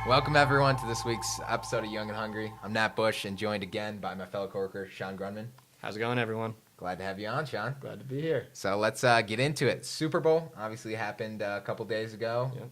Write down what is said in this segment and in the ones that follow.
Welcome, everyone, to this week's episode of Young and Hungry. I'm Nat Bush, and joined again by my fellow coworker, Sean Grunman. How's it going, everyone? Glad to have you on, Sean. Glad to be here. So let's get into it. Super Bowl obviously happened a couple days ago. Yep.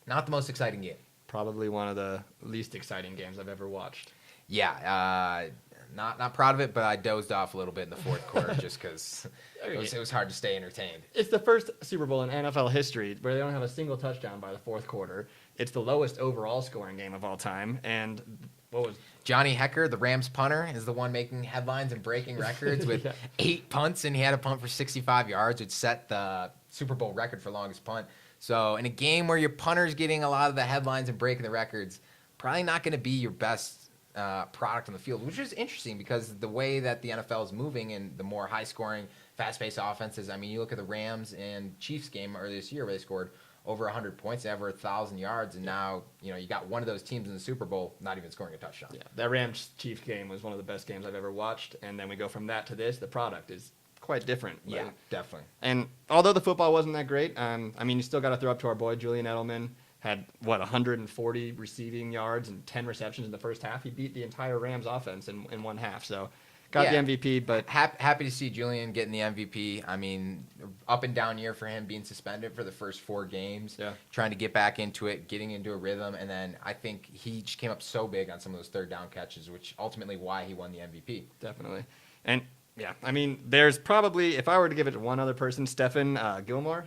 Not the most exciting game. Probably one of the least exciting games I've ever watched. Yeah, not proud of it, but I dozed off a little bit in the fourth quarter just because it was hard to stay entertained. It's the first Super Bowl in NFL history where they don't have a single touchdown by the fourth quarter. It's the lowest overall scoring game of all time. And what was Johnny Hecker, the Rams punter, is the one making headlines and breaking records with Yeah. 8 punts, and he had a punt for 65 yards, which set the Super Bowl record for longest punt. So in a game where your punter's getting a lot of the headlines and breaking the records, probably not going to be your best product on the field, which is interesting because the way that the NFL is moving and the more high-scoring, fast-paced offenses, I mean, you look at the Rams and Chiefs game earlier this year where they scored over 100 points, over 1,000 yards, and now you got one of those teams in the Super Bowl not even scoring a touchdown. Yeah, that Rams-Chiefs game was one of the best games I've ever watched. And then we go from that to this. The product is quite different. Yeah, definitely. And although the football wasn't that great, you still got to throw up to our boy Julian Edelman. Had 140 receiving yards and 10 receptions in the first half. He beat the entire Rams offense in one half. So got the MVP, but happy to see Julian getting the MVP. I mean, up and down year for him, being suspended for the first 4 games, trying to get back into it, getting into a rhythm, and then I think he just came up so big on some of those third down catches, which ultimately why he won the MVP. Definitely. And yeah, I mean, there's probably, if I were to give it to one other person, Stephen Gilmore.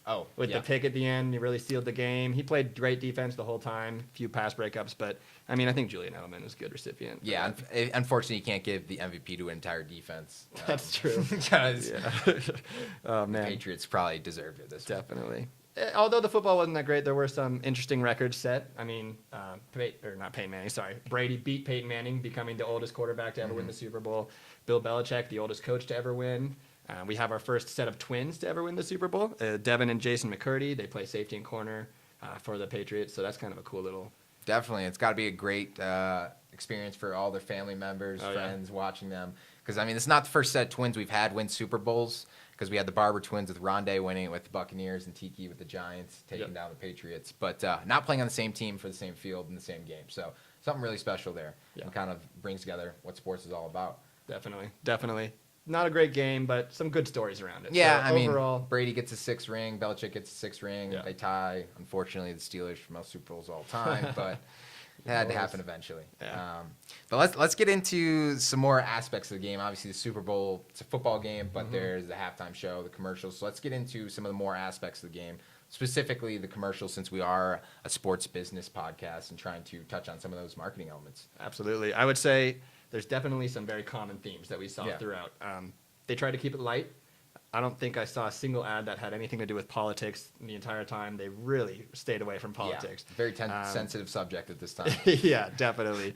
Oh, with the pick at the end, he really sealed the game. He played great defense the whole time, few pass breakups, but I mean, I think Julian Edelman is a good recipient. Yeah, unfortunately, you can't give the MVP to an entire defense. That's true. Because oh, man. the Patriots probably deserved it this week. Definitely. Although the football wasn't that great, there were some interesting records set. I mean, Brady beat Peyton Manning, becoming the oldest quarterback to ever win the Super Bowl. Bill Belichick, the oldest coach to ever win. We have our first set of twins to ever win the Super Bowl. Devin and Jason McCurdy, they play safety and corner for the Patriots, so that's kind of a cool little... Definitely. It's got to be a great experience for all their family members, friends, watching them. Because, I mean, it's not the first set of twins we've had win Super Bowls, because we had the Barber twins with Rondé winning it with the Buccaneers and Tiki with the Giants taking down the Patriots. But not playing on the same team for the same field in the same game. So something really special there and kind of brings together what sports is all about. Definitely. Not a great game, but some good stories around it. Yeah, so overall, Brady gets a 6th ring, Belichick gets a 6th ring. Yeah. They tie, unfortunately, the Steelers for most Super Bowls all time, but it had to happen eventually. Yeah. But let's get into some more aspects of the game. Obviously, the Super Bowl, it's a football game, but there's the halftime show, the commercials. So let's get into some of the more aspects of the game, specifically the commercials, since we are a sports business podcast and trying to touch on some of those marketing elements. Absolutely. I would say there's definitely some very common themes that we saw throughout. They tried to keep it light. I don't think I saw a single ad that had anything to do with politics the entire time. They really stayed away from politics. Yeah, very sensitive subject at this time. Yeah, definitely.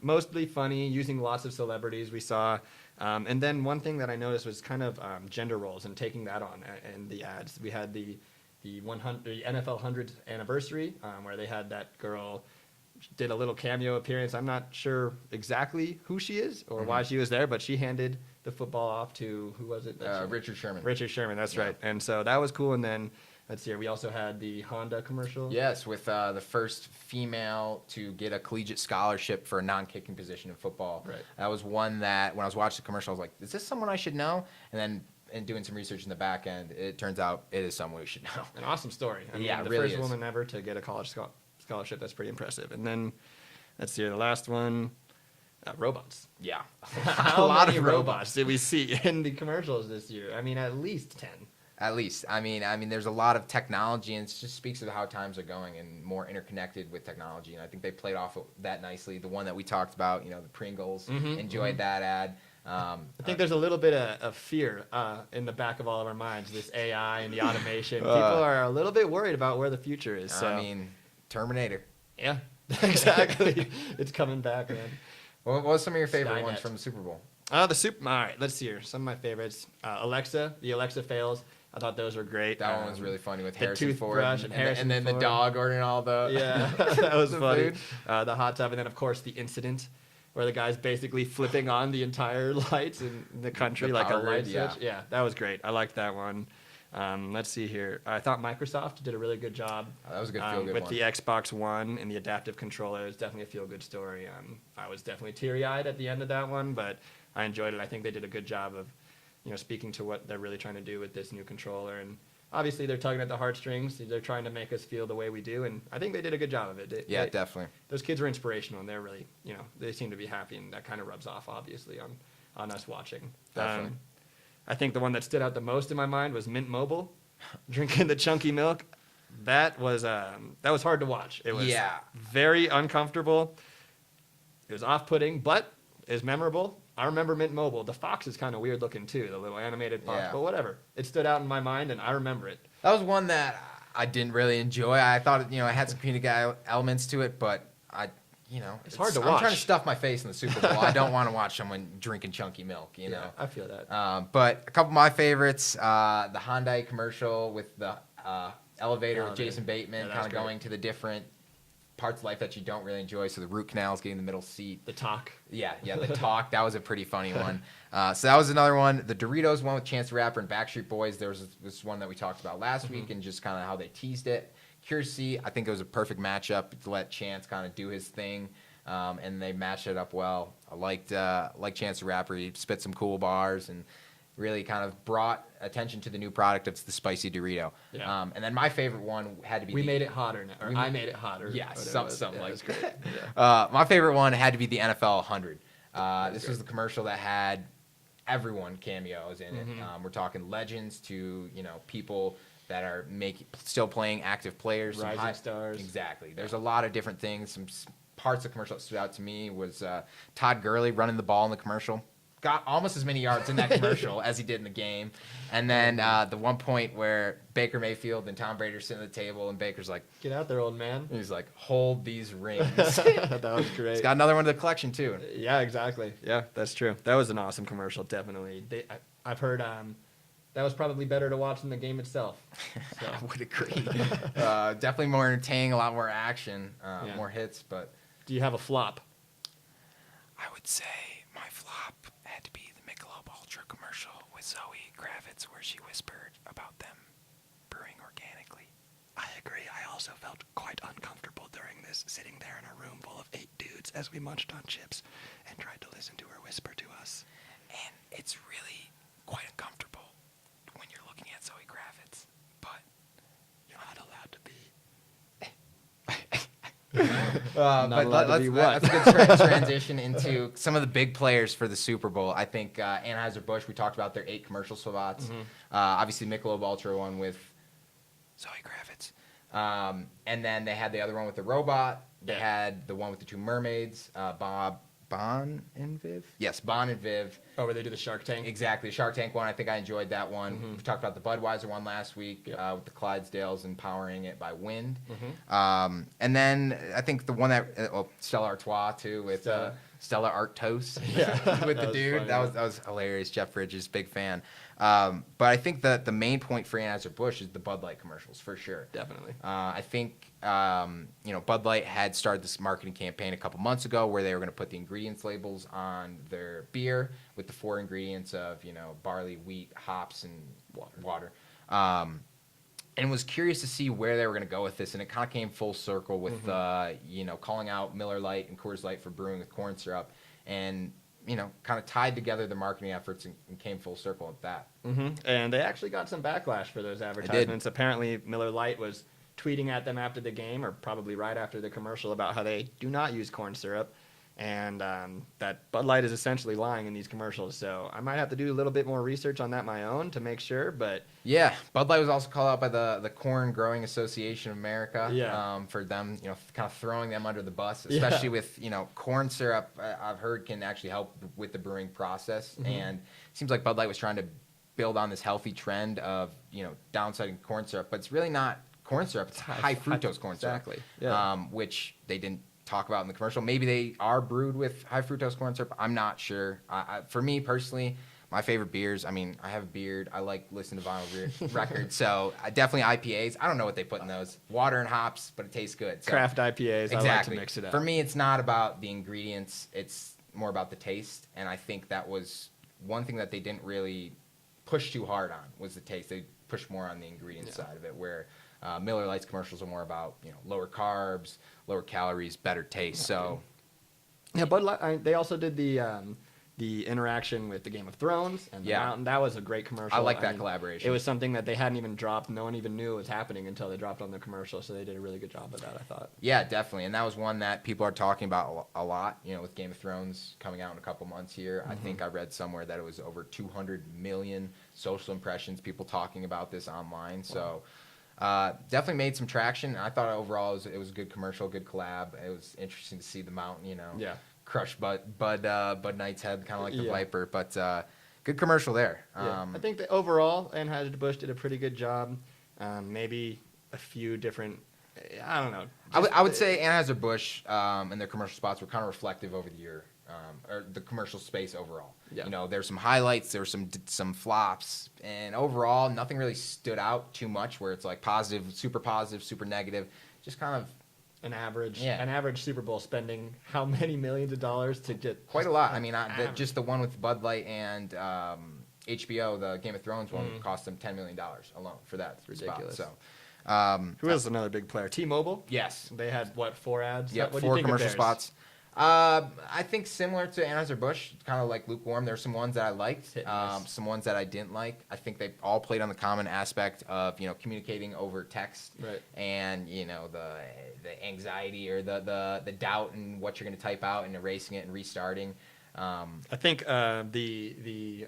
Mostly funny, using lots of celebrities we saw. And then one thing that I noticed was kind of gender roles and taking that on in the ads. We had the NFL 100th anniversary where they had that girl did a little cameo appearance. I'm not sure exactly who she is or why she was there, but she handed the football off to, who was it? Richard Sherman. Richard Sherman, that's right. And so that was cool. And then, let's see here, we also had the Honda commercial. Yes, with the first female to get a collegiate scholarship for a non-kicking position in football. Right. That was one that, when I was watching the commercial, I was like, is this someone I should know? And then in doing some research in the back end, it turns out it is someone we should know. An awesome story. I mean, the really first woman ever to get a college scholarship, that's pretty impressive. And then, let's see here, the last one, robots. Yeah. A lot of robots did we see in the commercials this year? I mean, at least 10. At least. I mean, there's a lot of technology, and it just speaks of how times are going and more interconnected with technology. And I think they played off of that nicely. The one that we talked about, the Pringles, enjoyed that ad. I think there's a little bit of fear in the back of all of our minds, this AI and the automation. People are a little bit worried about where the future is. So. I mean, Terminator. Yeah, exactly. It's coming back, man. What was some of your favorite Skynet. ones from the Super Bowl? All right, let's see here. Some of my favorites. Alexa, the Alexa fails. I thought those were great. That one was really funny with the Harrison Ford. and then the dog ordering all the Yeah, that was funny. food. The hot tub, and then, of course, the incident where the guy's basically flipping on the entire lights in the country The like a power light grid, switch. Yeah, that was great. I liked that one. Let's see here. I thought Microsoft did a really good job. That was a good feel-good with one. the Xbox One and the adaptive controller. It was definitely a feel-good story. I was definitely teary-eyed at the end of that one, but I enjoyed it. I think they did a good job of, speaking to what they're really trying to do with this new controller. And obviously, they're tugging at the heartstrings. They're trying to make us feel the way we do, and I think they did a good job of it. Yeah, definitely. Those kids are inspirational, and they're really, they seem to be happy, and that kind of rubs off, obviously, on us watching. Definitely. I think the one that stood out the most in my mind was Mint Mobile, drinking the chunky milk. That was hard to watch. It was very uncomfortable. It was off-putting, but it was memorable. I remember Mint Mobile. The fox is kind of weird looking too, the little animated fox, but whatever. It stood out in my mind, and I remember it. That was one that I didn't really enjoy. I thought, it had some comedic elements to it, but it's hard to watch. I'm trying to stuff my face in the Super Bowl. I don't want to watch someone drinking chunky milk, know. I feel that. But a couple of my favorites, the Hyundai commercial with the elevator with Jason Bateman, kind of going to the different parts of life that you don't really enjoy. So the root canals, getting the middle seat. The talk. Yeah, the talk. That was a pretty funny one. So that was another one. The Doritos one with Chance the Rapper and Backstreet Boys. There was this one that we talked about last week, and just kind of how they teased it. Curious to see. I think it was a perfect matchup to let Chance kind of do his thing, and they matched it up well. I liked Chance the Rapper. He spit some cool bars and really kind of brought attention to the new product of the spicy Dorito. Yeah. And then my favorite one had to be made it hotter, or I made it hotter. Yeah, something like that. My favorite one had to be the NFL 100. This was the commercial that had everyone cameos in it. We're talking legends to people that are still playing active players, rising stars. Exactly. There's a lot of different things. Some parts of the commercial that stood out to me was Todd Gurley running the ball in the commercial. Got almost as many yards in that commercial as he did in the game. And then the one point where Baker Mayfield and Tom Brady are sitting at the table, and Baker's like, "Get out there, old man." And he's like, "Hold these rings." That was great. He's got another one to the collection, too. Yeah, exactly. Yeah, that's true. That was an awesome commercial, definitely. I've heard that was probably better to watch than the game itself. So. I would agree. Definitely more entertaining, a lot more action, more hits. But do you have a flop? I would say my flop had to be the Michelob Ultra commercial with Zoe Kravitz, where she whispered about them brewing organically. I agree. I also felt quite uncomfortable during this, sitting there in a room full of 8 dudes as we munched on chips and tried to listen to her whisper to us. And it's really quite uncomfortable when you're looking at Zoe Kravitz, but you're not allowed to be. That's a good transition into some of the big players for the Super Bowl. I think Anheuser-Busch, we talked about their 8 commercial spots. Obviously, Michelob Ultra one with Zoe Kravitz. And then they had the other one with the robot. They had the one with the 2 mermaids, Bon and Viv? Yes, Bon and Viv. Oh, where they do the Shark Tank? Exactly, the Shark Tank one. I think I enjoyed that one. We talked about the Budweiser one last week with the Clydesdales and Powering It by Wind. And then I think the one that, Stella Artois too with Stella Artois with the dude. Funny, that was hilarious. Jeff Bridges, big fan. But I think that the main point for Anheuser-Busch is the Bud Light commercials, for sure. Definitely. I think, Bud Light had started this marketing campaign a couple months ago where they were going to put the ingredients labels on their beer with the 4 ingredients of, barley, wheat, hops, and water. And was curious to see where they were going to go with this, and it kind of came full circle with, calling out Miller Lite and Coors Light for brewing with corn syrup, and kind of tied together the marketing efforts and came full circle at that. And they actually got some backlash for those advertisements. Apparently, Miller Lite was tweeting at them after the game, or probably right after the commercial, about how they do not use corn syrup, and that Bud Light is essentially lying in these commercials. So I might have to do a little bit more research on that my own to make sure. But yeah, Bud Light was also called out by the Corn Growing Association of America for them, kind of throwing them under the bus, especially with corn syrup. I've heard can actually help with the brewing process, and it seems like Bud Light was trying to build on this healthy trend of downsizing corn syrup, but it's really not corn syrup; it's high fructose corn syrup, which they didn't talk about in the commercial. Maybe they are brewed with high fructose corn syrup. I'm not sure. For me personally, my favorite beers, I mean, I have a beard. I like listening to vinyl records. So definitely IPAs. I don't know what they put in those. Water and hops, but it tastes good. So, craft IPAs, exactly. I like to mix it up. For me, it's not about the ingredients. It's more about the taste. And I think that was one thing that they didn't really push too hard on was the taste. They push more on the ingredient Yeah. side of it, where Miller Lite's commercials are more about lower carbs, lower calories, better taste. So Yeah, Bud Light. They also did the interaction with the Game of Thrones and the Yeah. Mountain. That was a great commercial. I like that collaboration. It was something that they hadn't even dropped. No one even knew it was happening until they dropped on the commercial. So they did a really good job of that, I thought. Yeah, definitely. And that was one that people are talking about a lot, with Game of Thrones coming out in a couple months here. I think I read somewhere that it was over 200 million social impressions, people talking about this online. So definitely made some traction. I thought overall it was a good commercial, good collab. It was interesting to see the Mountain, Yeah. crush Bud Knight's head, kind of like the Yeah. Viper. But good commercial there. Yeah. I think that overall, Anheuser-Busch did a pretty good job. Maybe a few different, I don't know. I would say Anheuser-Busch and their commercial spots were kind of reflective over the year, or the commercial space overall. Yeah. There's some highlights, there were some flops, and overall, nothing really stood out too much where it's like positive, super negative. Just kind of an average Super Bowl spending how many millions of dollars to get quite a lot. I mean, just the one with Bud Light and HBO, the Game of Thrones one, cost them $10 million alone for that. It's ridiculous. Spot. So, who is another big player? T-Mobile. yes. They had 4 ads? Yeah, What do you 4 think of commercial theirs? spots. I think similar to Anheuser-Busch, kind of like lukewarm. There's some ones that I liked, Hit and miss. some ones that I didn't like. I think they all played on the common aspect of communicating over text, Right. and the anxiety or the doubt in what you're going to type out and erasing it and restarting. I think the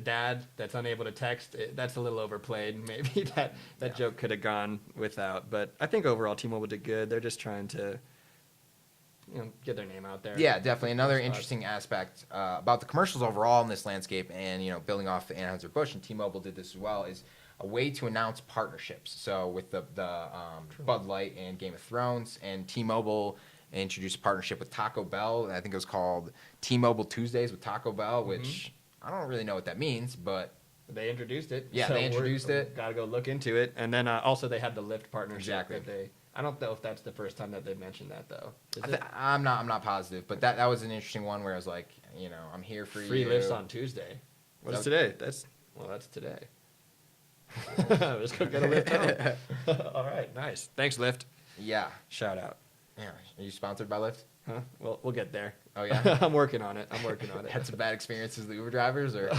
dad that's unable to text, that's a little overplayed. Maybe that joke could have gone without. But I think overall T-Mobile did good. They're just trying to get their name out there. Yeah, definitely. Another Spots. interesting aspect about the commercials overall in this landscape, and building off the Anheuser-Busch, and T-Mobile did this as well, is a way to announce partnerships. So with the Bud Light and Game of Thrones, and T-Mobile introduced a partnership with Taco Bell. I think it was called T-Mobile Tuesdays with Taco Bell, which I don't really know what that means, but They introduced it. Yeah, they introduced it. Got to go look into it. And then also they had the Lyft partnership. Exactly. I don't know if that's the first time that they've mentioned that though. Is it? I'm not positive. But that was an interesting one where I was like, I'm here for Free you. lifts on Tuesday. What's So- today? That's today. Let's go get a lift home. All right, nice. Thanks, Lyft. Yeah. Shout out. Yeah. Are you sponsored by Lyft? Huh? Well, we'll get there. Oh, yeah? I'm working on it. Had some bad experiences with Uber drivers, or?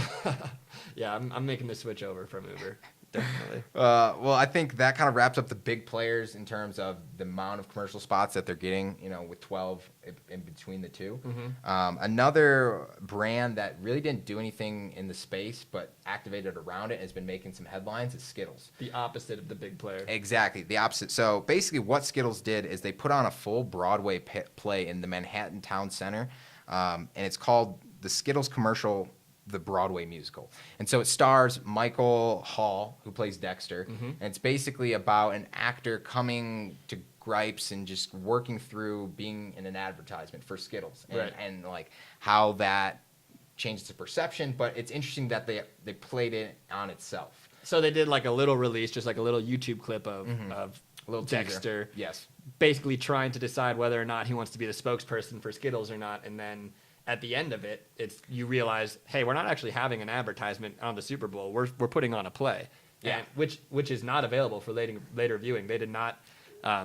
Yeah, I'm making the switch over from Uber. Definitely. Well, I think that kind of wraps up the big players in terms of the amount of commercial spots that they're getting, with 12 in between the two. Another brand that really didn't do anything in the space but activated around it and has been making some headlines is Skittles. The opposite of the big player. Exactly, the opposite. So basically what Skittles did is they put on a full Broadway play in the Manhattan Town Center, and it's called the Skittles Commercial, the Broadway musical. And so it stars Michael Hall, who plays Dexter, and it's basically about an actor coming to gripes and just working through being in an advertisement for Skittles, and, Right. and like how that changes the perception. But it's interesting that they played it on itself. So they did like a little release, just like a little YouTube clip of A little teaser. Dexter. Yes. Basically trying to decide whether or not he wants to be the spokesperson for Skittles or not, and then at the end of it, you realize, hey, we're not actually having an advertisement on the Super Bowl. We're putting on a play, Yeah. and which is not available for later viewing. They did not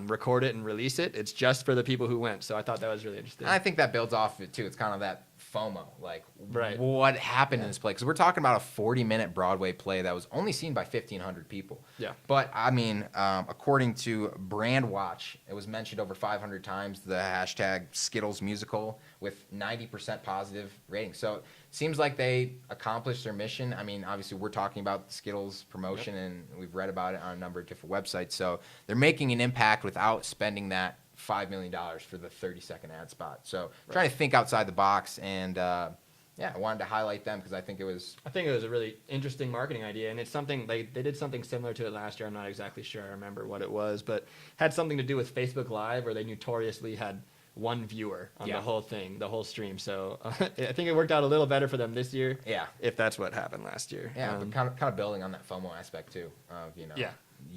record it and release it. It's just for the people who went. So I thought that was really interesting. And I think that builds off of it too. It's kind of that FOMO, like Right. what happened in this play? Because we're talking about a 40-minute Broadway play that was only seen by 1,500 people. Yeah. But I mean, according to Brandwatch, it was mentioned over 500 times, the hashtag Skittles musical, with 90% positive ratings. So it seems like they accomplished their mission. I mean, obviously we're talking about Skittles promotion, and we've read about it on a number of different websites. So they're making an impact without spending that $5 million for the 30-second ad spot. So trying to think outside the box, and I wanted to highlight them because I think it was a really interesting marketing idea, and it's something they did something similar to it last year. I'm not exactly sure I remember what it was, but had something to do with Facebook Live, where they notoriously had one viewer on the whole thing, the whole stream. So I think it worked out a little better for them this year. Yeah. If that's what happened last year. but kind of building on that FOMO aspect too. Of Yeah.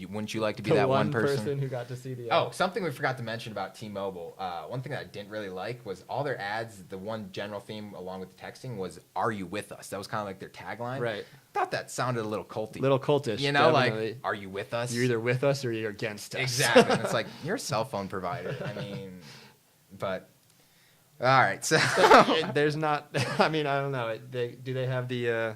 Wouldn't you like to be The that one person who got to see the Oh, ad. something we forgot to mention about T-Mobile. One thing that I didn't really like was all their ads. The one general theme along with the texting was "Are you with us?" That was kind of like their tagline. Right. Thought that sounded a little culty. Little cultish. you know, definitely. like "Are you with us?" You're either with us or you're against us. exactly. And it's like you're a cell phone provider. I mean, but all right. So There's not. I mean, I don't know. Do they have the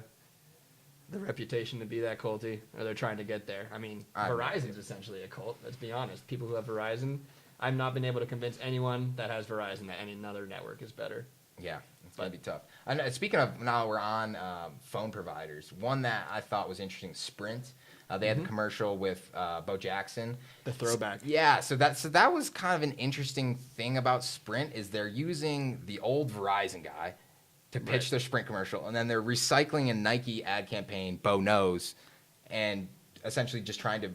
reputation to be that culty, or they're trying to get there? I mean, Verizon's essentially a cult. Let's be honest. People who have Verizon, I've not been able to convince anyone that has Verizon that any other network is better. yeah, it's gonna be tough. And speaking of, now we're on phone providers. One that I thought was interesting, Sprint. They had the commercial with Bo Jackson. The throwback. Yeah, so that was kind of an interesting thing about Sprint is they're using the old Verizon guy to pitch Right. their Sprint commercial, and then they're recycling a Nike ad campaign, Bo knows, and essentially just trying to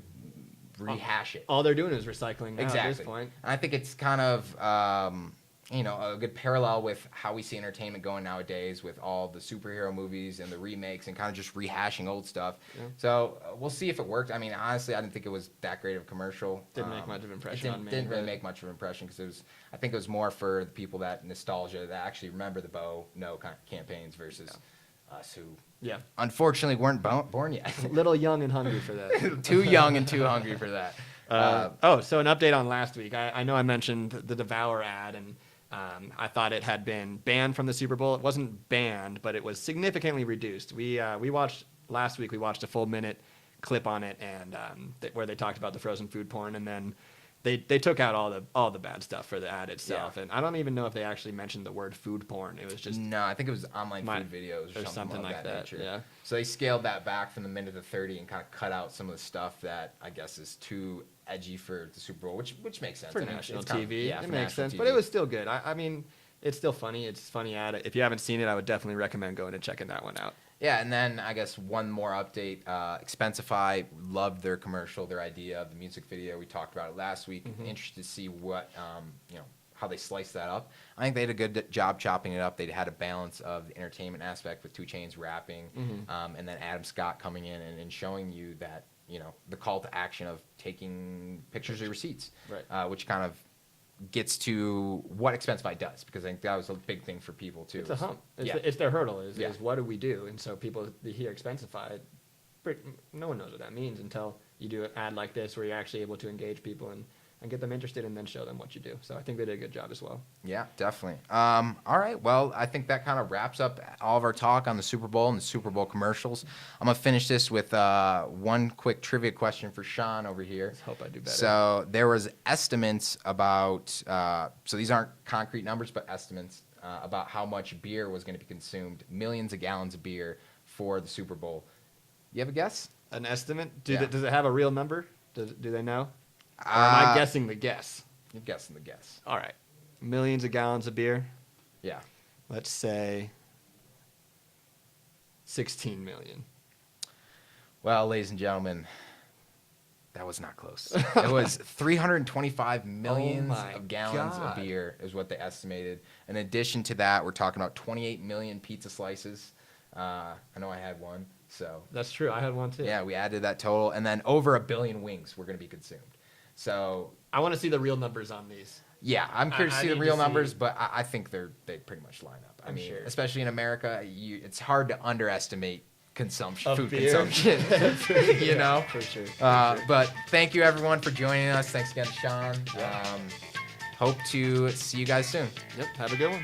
rehash it. All they're doing is recycling now at Exactly. this point. And I think it's kind of a good parallel with how we see entertainment going nowadays with all the superhero movies and the remakes and kind of just rehashing old stuff. Yeah. So we'll see if it worked. I mean, honestly, I didn't think it was that great of a commercial. Didn't make much of an impression it didn't, on me, Didn't really but- make much of an impression because I think it was more for the people that nostalgia that actually remember the Bo No campaigns versus us who Yeah. unfortunately weren't born yet. A little young and hungry for that. Too young and too hungry for that. So an update on last week. I know I mentioned the Devour ad, and I thought it had been banned from the Super Bowl. It wasn't banned, but it was significantly reduced. We watched last week. We watched a full minute clip on it, and where they talked about the frozen food porn, and then they took out all the bad stuff for the ad itself. Yeah. And I don't even know if they actually mentioned the word food porn. It was just No, I think it was online My- food videos or something like of that, nature. yeah. So they scaled that back from the minute to 30 and kind of cut out some of the stuff that I guess is too edgy for the Super Bowl, which makes sense. for I mean, national it's kind of- TV. yeah, It for makes national sense, but it TV. was still good. I mean, it's still funny. It's a funny ad. If you haven't seen it, I would definitely recommend going and checking that one out. Yeah, and then I guess one more update. Expensify loved their commercial, their idea of the music video. We talked about it last week. Interested to see what how they sliced that up. I think they had a good job chopping it up. They had a balance of the entertainment aspect with 2 Chainz rapping, and then Adam Scott coming in and showing you that the call to action of taking pictures of receipts, Right. which kind of gets to what Expensify does, because I think that was a big thing for people too. It's a hump. Yeah. It's their hurdle. Yeah. Is what do we do? And so people they hear Expensify. No one knows what that means until you do an ad like this, where you're actually able to engage people and get them interested, and then show them what you do. So I think they did a good job as well. Yeah, definitely. All right. Well, I think that kind of wraps up all of our talk on the Super Bowl and the Super Bowl commercials. I'm going to finish this with one quick trivia question for Sean over here. Let's hope I do better. So there was estimates about, so these aren't concrete numbers, but estimates about how much beer was going to be consumed, millions of gallons of beer for the Super Bowl. You have a guess? An estimate? Yeah. Does it have a real number? Do they know? Or am I guessing the guess? You're guessing the guess. All right. Millions of gallons of beer. Yeah. Let's say 16 million. Well, ladies and gentlemen, that was not close. It was 325 million Oh my of gallons God. of beer is what they estimated. In addition to that, we're talking about 28 million pizza slices. I know I had one, so That's true. I had one too. yeah, we added that total, and then over 1 billion wings were going to be consumed. So I want to see the real numbers on these. yeah, I'm curious I to see the need real to see- numbers, but I think they pretty much line up. I I'm mean, sure. especially in America, it's hard to underestimate consumption, Of food beer? consumption. you know. For sure. But thank you everyone for joining us. Thanks again, Sean. Yeah. Hope to see you guys soon. Yep. Have a good one.